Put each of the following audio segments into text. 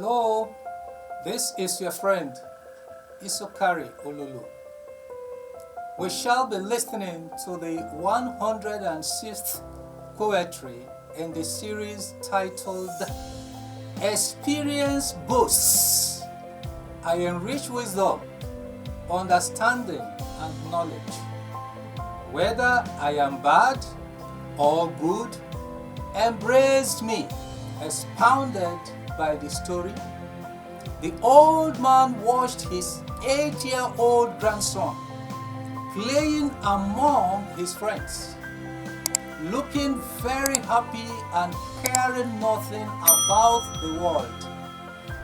Hello, this is your friend Isokari Olulu. We shall be listening to the 106th poetry in the series titled Experience Boosts. I enrich wisdom, understanding, and knowledge. Whether I am bad or good, embraced me, expounded by the story. The old man watched his 8-year-old grandson playing among his friends, looking very happy and caring nothing about the world.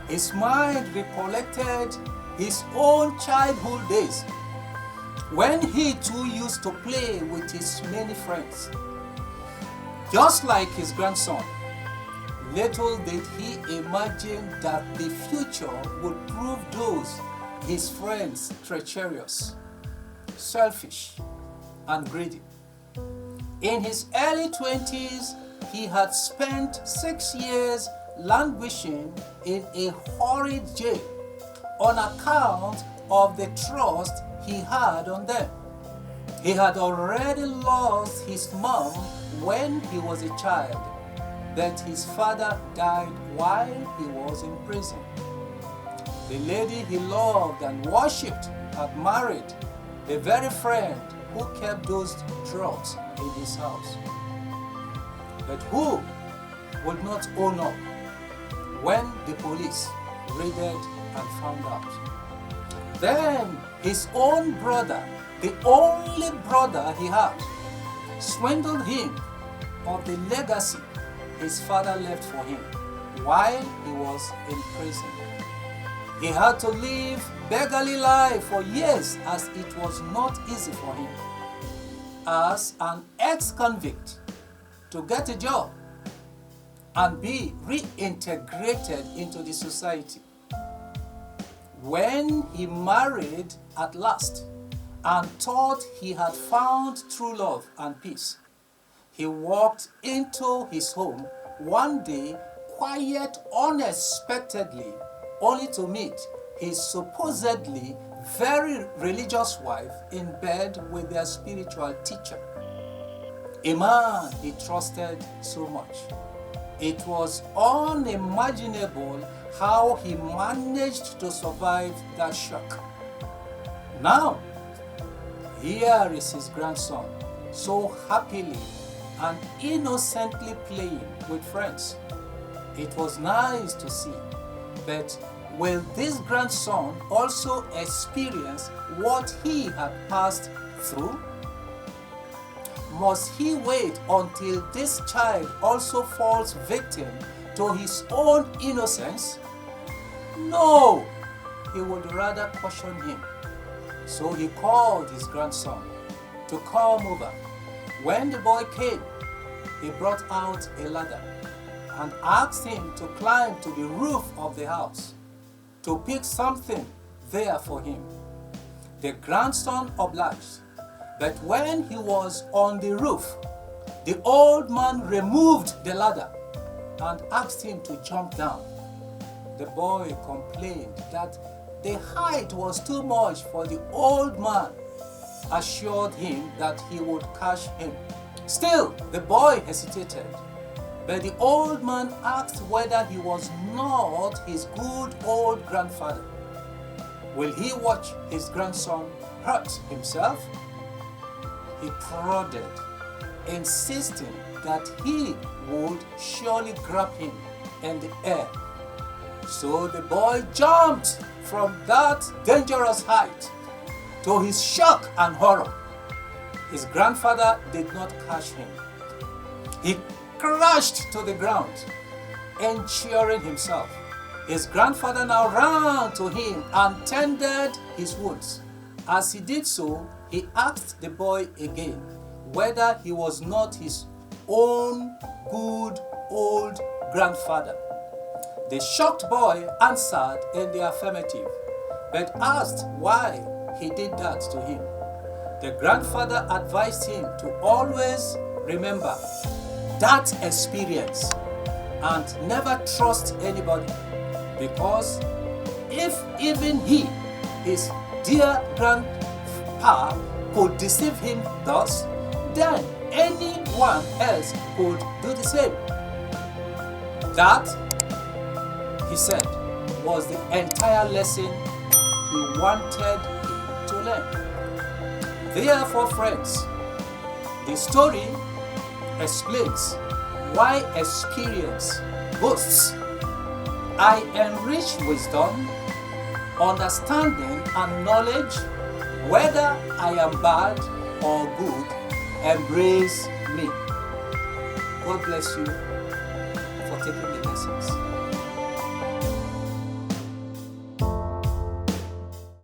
His mind recollected his own childhood days, when he too used to play with his many friends. Just like his grandson, little did he imagine that the future would prove those his friends treacherous, selfish, and greedy. In his early 20s, he had spent 6 years languishing in a horrid jail on account of the trust he had on them. He had already lost his mom when he was a child, but his father died while he was in prison. The lady he loved and worshipped had married the very friend who kept those drugs in his house. But who would not own up when the police raided and found out? Then his own brother, the only brother he had, swindled him of the legacy his father left for him while he was in prison. He had to live beggarly life for years, as it was not easy for him as an ex-convict to get a job and be reintegrated into the society. When he married at last and thought he had found true love and peace, he walked into his home one day quite unexpectedly, only to meet his supposedly very religious wife in bed with their spiritual teacher, a man he trusted so much. It was unimaginable how he managed to survive that shock. Now, here is his grandson, so happily and innocently playing with friends. It was nice to see, but will this grandson also experience what he had passed through? Must he wait until this child also falls victim to his own innocence? No, he would rather caution him. So he called his grandson to come over. When the boy came, he brought out a ladder and asked him to climb to the roof of the house to pick something there for him. The grandson obliged, but when he was on the roof, the old man removed the ladder and asked him to jump down. The boy complained that the height was too much for the old man, assured him that he would catch him. Still, the boy hesitated, but the old man asked whether he was not his good old grandfather. Will he watch his grandson hurt himself? He prodded, insisting that he would surely grab him in the air. So the boy jumped from that dangerous height. To his shock and horror, his grandfather did not catch him. He crashed to the ground, injuring himself. His grandfather now ran to him and tended his wounds. As he did so, he asked the boy again whether he was not his own good old grandfather. The shocked boy answered in the affirmative, but asked why he did that to him. The grandfather advised him to always remember that experience and never trust anybody. Because if even he, his dear grandpa, could deceive him thus, then anyone else could do the same. That, he said, was the entire lesson he wanted him to learn. Therefore, friends, the story explains why experience boasts. I enrich wisdom, understanding, and knowledge. Whether I am bad or good, embrace me. God bless you for taking the lessons.